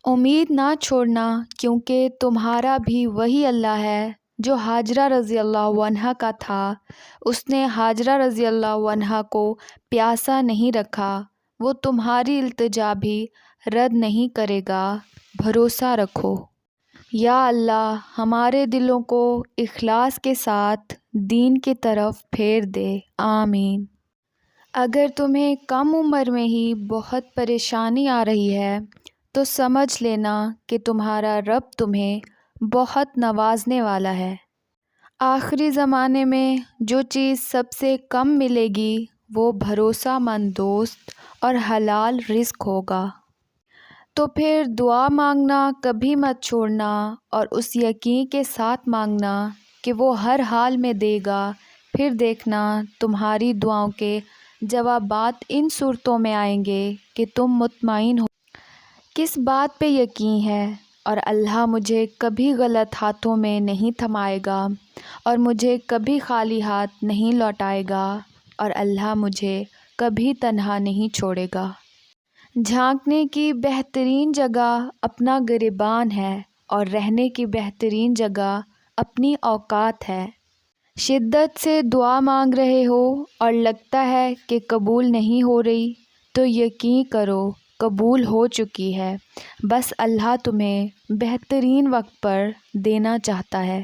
امید نہ چھوڑنا، کیونکہ تمہارا بھی وہی اللہ ہے جو حاجرہ رضی اللہ عنہا کا تھا۔ اس نے حاجرہ رضی اللہ عنہا کو پیاسا نہیں رکھا، وہ تمہاری التجا بھی رد نہیں کرے گا، بھروسہ رکھو۔ یا اللہ ہمارے دلوں کو اخلاص کے ساتھ دین کی طرف پھیر دے، آمین۔ اگر تمہیں کم عمر میں ہی بہت پریشانی آ رہی ہے تو سمجھ لینا کہ تمہارا رب تمہیں بہت نوازنے والا ہے۔ آخری زمانے میں جو چیز سب سے کم ملے گی وہ بھروسہ مند دوست اور حلال رزق ہوگا۔ تو پھر دعا مانگنا کبھی مت چھوڑنا، اور اس یقین کے ساتھ مانگنا کہ وہ ہر حال میں دے گا۔ پھر دیکھنا تمہاری دعاؤں کے جوابات ان صورتوں میں آئیں گے کہ تم مطمئن ہو۔ کس بات پہ یقین ہے؟ اور اللہ مجھے کبھی غلط ہاتھوں میں نہیں تھمائے گا، اور مجھے کبھی خالی ہاتھ نہیں لوٹائے گا، اور اللہ مجھے کبھی تنہا نہیں چھوڑے گا۔ جھانکنے کی بہترین جگہ اپنا گریبان ہے، اور رہنے کی بہترین جگہ اپنی اوقات ہے۔ شدت سے دعا مانگ رہے ہو اور لگتا ہے کہ قبول نہیں ہو رہی، تو یقین کرو قبول ہو چکی ہے، بس اللہ تمہیں بہترین وقت پر دینا چاہتا ہے۔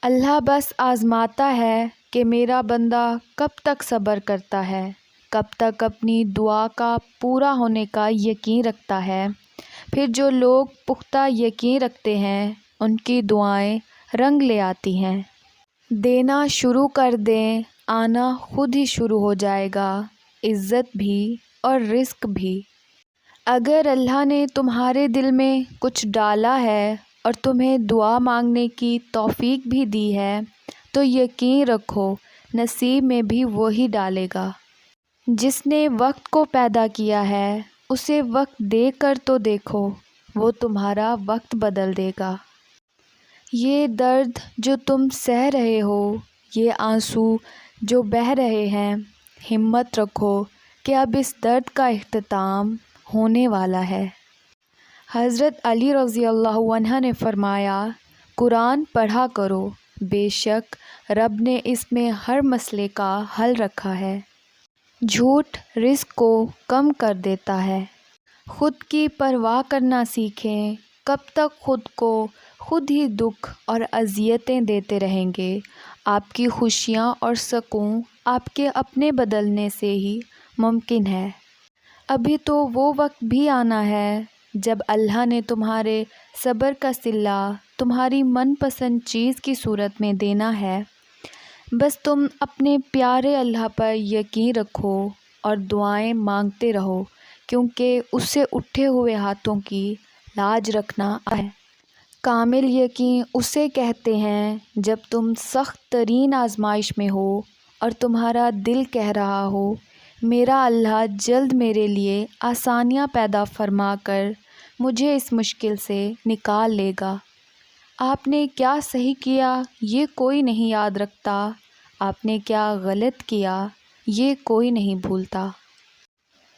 اللہ بس آزماتا ہے کہ میرا بندہ کب تک صبر کرتا ہے، کب تک اپنی دعا کا پورا ہونے کا یقین رکھتا ہے۔ پھر جو لوگ پختہ یقین رکھتے ہیں ان کی دعائیں رنگ لے آتی ہیں۔ دینا شروع کر دیں، آنا خود ہی شروع ہو جائے گا، عزت بھی اور رزق بھی۔ اگر اللہ نے تمہارے دل میں کچھ ڈالا ہے اور تمہیں دعا مانگنے کی توفیق بھی دی ہے تو یقین رکھو نصیب میں بھی وہی ڈالے گا۔ جس نے وقت کو پیدا کیا ہے اسے وقت دے کر تو دیکھو، وہ تمہارا وقت بدل دے گا۔ یہ درد جو تم سہ رہے ہو، یہ آنسو جو بہہ رہے ہیں، ہمت رکھو کہ اب اس درد کا اختتام ہونے والا ہے۔ حضرت علی رضی اللہ عنہ نے فرمایا، قرآن پڑھا کرو، بے شک رب نے اس میں ہر مسئلے کا حل رکھا ہے۔ جھوٹ رزق کو کم کر دیتا ہے۔ خود کی پرواہ کرنا سیکھیں، کب تک خود کو خود ہی دکھ اور اذیتیں دیتے رہیں گے؟ آپ کی خوشیاں اور سکون آپ کے اپنے بدلنے سے ہی ممکن ہے۔ ابھی تو وہ وقت بھی آنا ہے جب اللہ نے تمہارے صبر کا صلہ تمہاری من پسند چیز کی صورت میں دینا ہے۔ بس تم اپنے پیارے اللہ پر یقین رکھو اور دعائیں مانگتے رہو، کیونکہ اس سے اٹھے ہوئے ہاتھوں کی لاج رکھنا ہے۔ کامل یقین اسے کہتے ہیں جب تم سخت ترین آزمائش میں ہو اور تمہارا دل کہہ رہا ہو، میرا اللہ جلد میرے لیے آسانیاں پیدا فرما کر مجھے اس مشکل سے نکال لے گا۔ آپ نے کیا صحیح کیا یہ کوئی نہیں یاد رکھتا، آپ نے کیا غلط کیا یہ کوئی نہیں بھولتا۔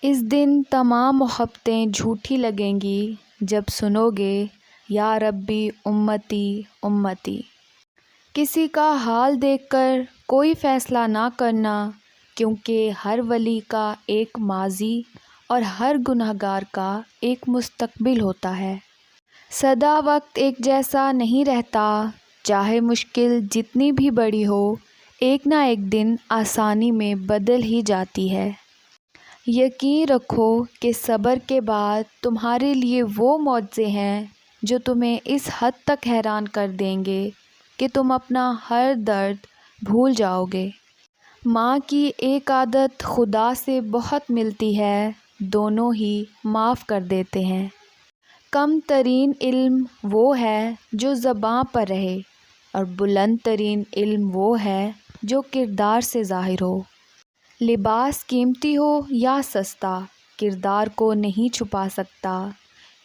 اس دن تمام محبتیں جھوٹی لگیں گی جب سنو گے یا ربی امتی امتی۔ کسی کا حال دیکھ کر کوئی فیصلہ نہ کرنا، کیونکہ ہر ولی کا ایک ماضی اور ہر گنہگار کا ایک مستقبل ہوتا ہے۔ سدا وقت ایک جیسا نہیں رہتا، چاہے مشکل جتنی بھی بڑی ہو، ایک نہ ایک دن آسانی میں بدل ہی جاتی ہے۔ یقین رکھو کہ صبر کے بعد تمہارے لیے وہ معجزے ہیں جو تمہیں اس حد تک حیران کر دیں گے کہ تم اپنا ہر درد بھول جاؤ گے۔ ماں کی ایک عادت خدا سے بہت ملتی ہے، دونوں ہی معاف کر دیتے ہیں۔ کم ترین علم وہ ہے جو زباں پر رہے، اور بلند ترین علم وہ ہے جو کردار سے ظاہر ہو۔ لباس قیمتی ہو یا سستا، کردار کو نہیں چھپا سکتا۔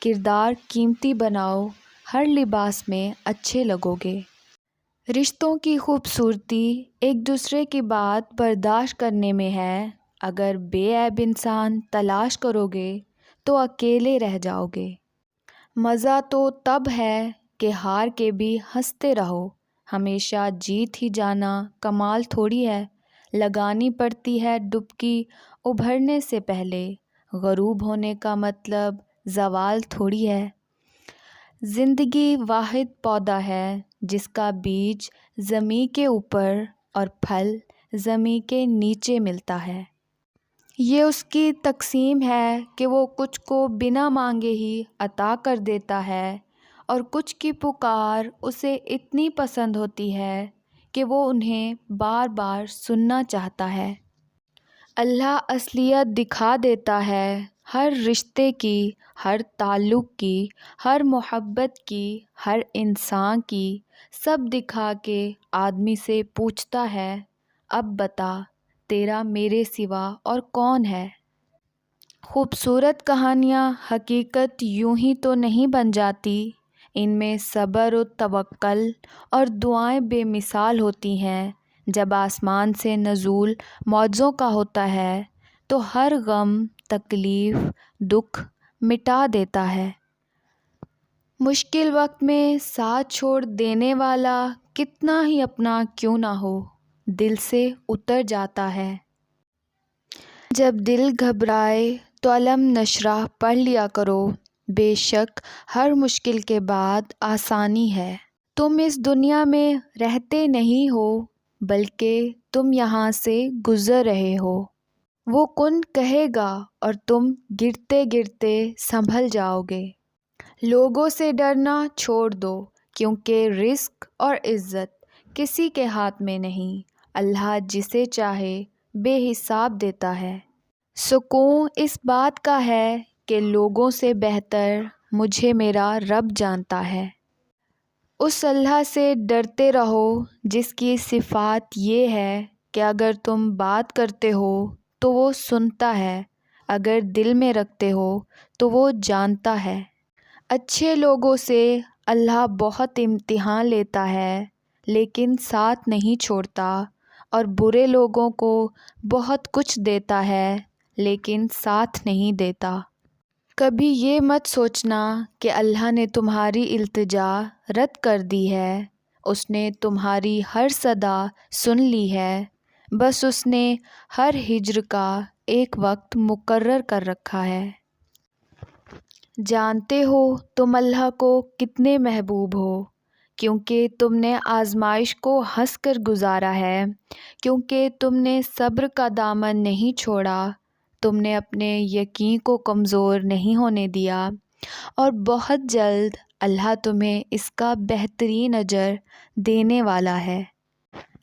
کردار قیمتی بناؤ، ہر لباس میں اچھے لگو گے۔ رشتوں کی خوبصورتی ایک دوسرے کی بات برداشت کرنے میں ہے۔ اگر بے عیب انسان تلاش کرو گے تو اکیلے رہ جاؤ گے۔ مزہ تو تب ہے کہ ہار کے بھی ہنستے رہو، ہمیشہ جیت ہی جانا کمال تھوڑی ہے، لگانی پڑتی ہے ڈبکی ابھرنے سے پہلے، غروب ہونے کا مطلب زوال تھوڑی ہے۔ زندگی واحد پودا ہے جس کا بیج زمیں کے اوپر اور پھل زمیں کے نیچے ملتا ہے۔ یہ اس کی تقسیم ہے کہ وہ کچھ کو بنا مانگے ہی عطا کر دیتا ہے، اور کچھ کی پکار اسے اتنی پسند ہوتی ہے کہ وہ انہیں بار بار سننا چاہتا ہے۔ اللہ اصلیت دکھا دیتا ہے ہر رشتے کی، ہر تعلق کی، ہر محبت کی، ہر انسان کی، سب دکھا کے آدمی سے پوچھتا ہے، اب بتا تیرا میرے سوا اور کون ہے؟ خوبصورت کہانیاں حقیقت یوں ہی تو نہیں بن جاتی، ان میں صبر و توکل اور دعائیں بے مثال ہوتی ہیں۔ جب آسمان سے نزول معجزوں کا ہوتا ہے تو ہر غم، تکلیف، دکھ مٹا دیتا ہے۔ مشکل وقت میں ساتھ چھوڑ دینے والا کتنا ہی اپنا کیوں نہ ہو، دل سے اتر جاتا ہے۔ جب دل گھبرائے تو علم نشرح پڑھ لیا کرو، بے شک ہر مشکل کے بعد آسانی ہے۔ تم اس دنیا میں رہتے نہیں ہو بلکہ تم یہاں سے گزر رہے ہو۔ وہ کن کہے گا اور تم گرتے گرتے سنبھل جاؤ گے۔ لوگوں سے ڈرنا چھوڑ دو کیونکہ رزق اور عزت کسی کے ہاتھ میں نہیں، اللہ جسے چاہے بے حساب دیتا ہے۔ سکون اس بات کا ہے کہ لوگوں سے بہتر مجھے میرا رب جانتا ہے۔ اس اللہ سے ڈرتے رہو جس کی صفات یہ ہے کہ اگر تم بات کرتے ہو تو وہ سنتا ہے، اگر دل میں رکھتے ہو تو وہ جانتا ہے۔ اچھے لوگوں سے اللہ بہت امتحان لیتا ہے لیکن ساتھ نہیں چھوڑتا، اور برے لوگوں کو بہت کچھ دیتا ہے لیکن ساتھ نہیں دیتا۔ کبھی یہ مت سوچنا کہ اللہ نے تمہاری التجا رد کر دی ہے، اس نے تمہاری ہر صدا سن لی ہے، بس اس نے ہر ہجر کا ایک وقت مقرر کر رکھا ہے۔ جانتے ہو تم اللہ کو کتنے محبوب ہو کیونکہ تم نے آزمائش کو ہنس کر گزارا ہے، کیونکہ تم نے صبر کا دامن نہیں چھوڑا، تم نے اپنے یقین کو کمزور نہیں ہونے دیا، اور بہت جلد اللہ تمہیں اس کا بہترین اجر دینے والا ہے۔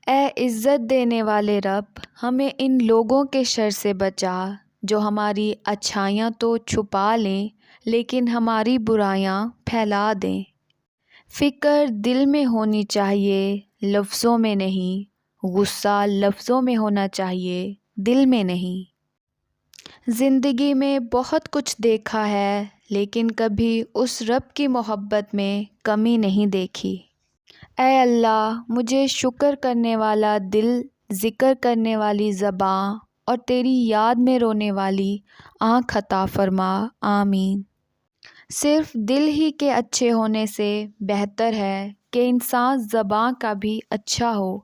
اے عزت دینے والے رب، ہمیں ان لوگوں کے شر سے بچا جو ہماری اچھائیاں تو چھپا لیں لیکن ہماری برائیاں پھیلا دیں۔ فکر دل میں ہونی چاہیے، لفظوں میں نہیں، غصہ لفظوں میں ہونا چاہیے، دل میں نہیں۔ زندگی میں بہت کچھ دیکھا ہے لیکن کبھی اس رب کی محبت میں کمی نہیں دیکھی۔ اے اللہ، مجھے شکر کرنے والا دل، ذکر کرنے والی زباں اور تیری یاد میں رونے والی آنکھ عطا فرما، آمین۔ صرف دل ہی کے اچھے ہونے سے بہتر ہے کہ انسان زباں کا بھی اچھا ہو،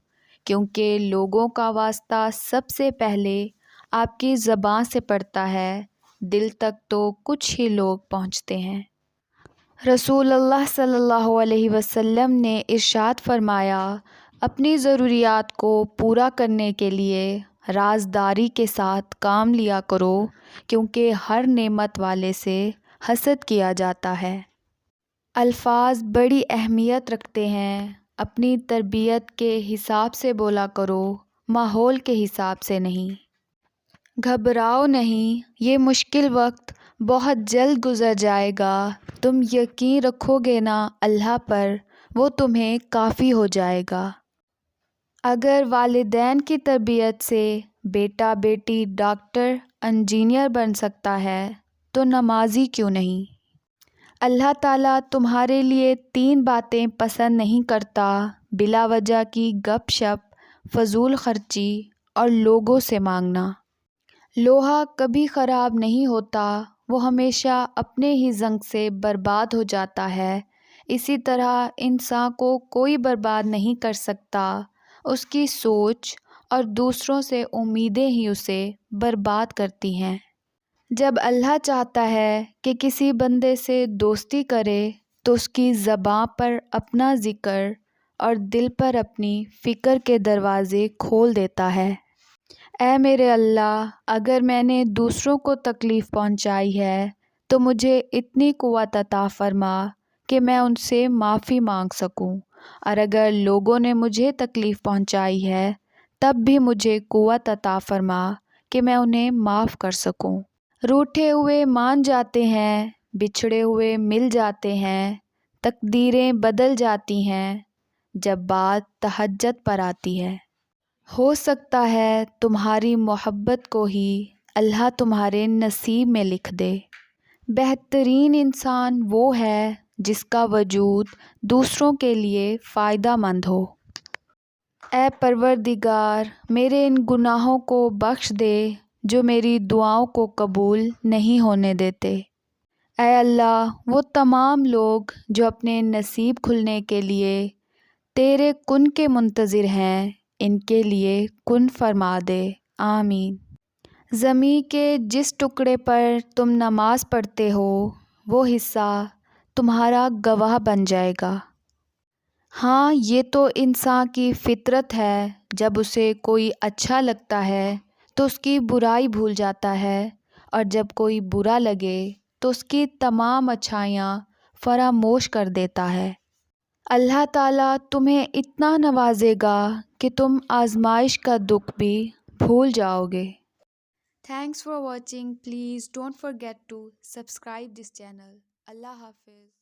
کیونکہ لوگوں کا واسطہ سب سے پہلے آپ کی زباں سے پڑتا ہے، دل تک تو کچھ ہی لوگ پہنچتے ہیں۔ رسول اللہ صلی اللہ علیہ وسلم نے ارشاد فرمایا، اپنی ضروریات کو پورا کرنے کے لیے رازداری کے ساتھ کام لیا کرو، کیونکہ ہر نعمت والے سے حسد کیا جاتا ہے۔ الفاظ بڑی اہمیت رکھتے ہیں، اپنی تربیت کے حساب سے بولا کرو، ماحول کے حساب سے نہیں۔ گھبراؤ نہیں، یہ مشکل وقت بہت جلد گزر جائے گا، تم یقین رکھو گے نا اللہ پر، وہ تمہیں کافی ہو جائے گا۔ اگر والدین کی تربیت سے بیٹا بیٹی ڈاکٹر انجینئر بن سکتا ہے تو نمازی کیوں نہیں؟ اللہ تعالیٰ تمہارے لیے 3 باتیں پسند نہیں کرتا، بلا وجہ کی گپ شپ، فضول خرچی اور لوگوں سے مانگنا۔ لوہا کبھی خراب نہیں ہوتا، وہ ہمیشہ اپنے ہی زنگ سے برباد ہو جاتا ہے۔ اسی طرح انسان کو کوئی برباد نہیں کر سکتا، اس کی سوچ اور دوسروں سے امیدیں ہی اسے برباد کرتی ہیں۔ جب اللہ چاہتا ہے کہ کسی بندے سے دوستی کرے تو اس کی زباں پر اپنا ذکر اور دل پر اپنی فکر کے دروازے کھول دیتا ہے۔ اے میرے اللہ، اگر میں نے دوسروں کو تکلیف پہنچائی ہے تو مجھے اتنی قوت عطا فرما کہ میں ان سے معافی مانگ سکوں، اور اگر لوگوں نے مجھے تکلیف پہنچائی ہے تب بھی مجھے قوت عطا فرما کہ میں انہیں معاف کر سکوں۔ روٹھے ہوئے مان جاتے ہیں، بچھڑے ہوئے مل جاتے ہیں، تقدیریں بدل جاتی ہیں جب بات تہجد پر آتی ہے۔ ہو سکتا ہے تمہاری محبت کو ہی اللہ تمہارے نصیب میں لکھ دے۔ بہترین انسان وہ ہے جس کا وجود دوسروں کے لیے فائدہ مند ہو۔ اے پروردگار، میرے ان گناہوں کو بخش دے جو میری دعاؤں کو قبول نہیں ہونے دیتے۔ اے اللہ، وہ تمام لوگ جو اپنے نصیب کھلنے کے لیے تیرے کن کے منتظر ہیں، ان کے لیے کن فرما دے، آمین۔ زمین کے جس ٹکڑے پر تم نماز پڑھتے ہو وہ حصہ تمہارا گواہ بن جائے گا۔ ہاں، یہ تو انسان کی فطرت ہے، جب اسے کوئی اچھا لگتا ہے تو اس کی برائی بھول جاتا ہے، اور جب کوئی برا لگے تو اس کی تمام اچھائیاں فراموش کر دیتا ہے۔ اللہ تعالیٰ تمہیں اتنا نوازے گا کہ تم آزمائش کا دکھ بھی بھول جاؤ گے۔ Thanks for watching, please don't forget to subscribe this channel. اللہ حافظ۔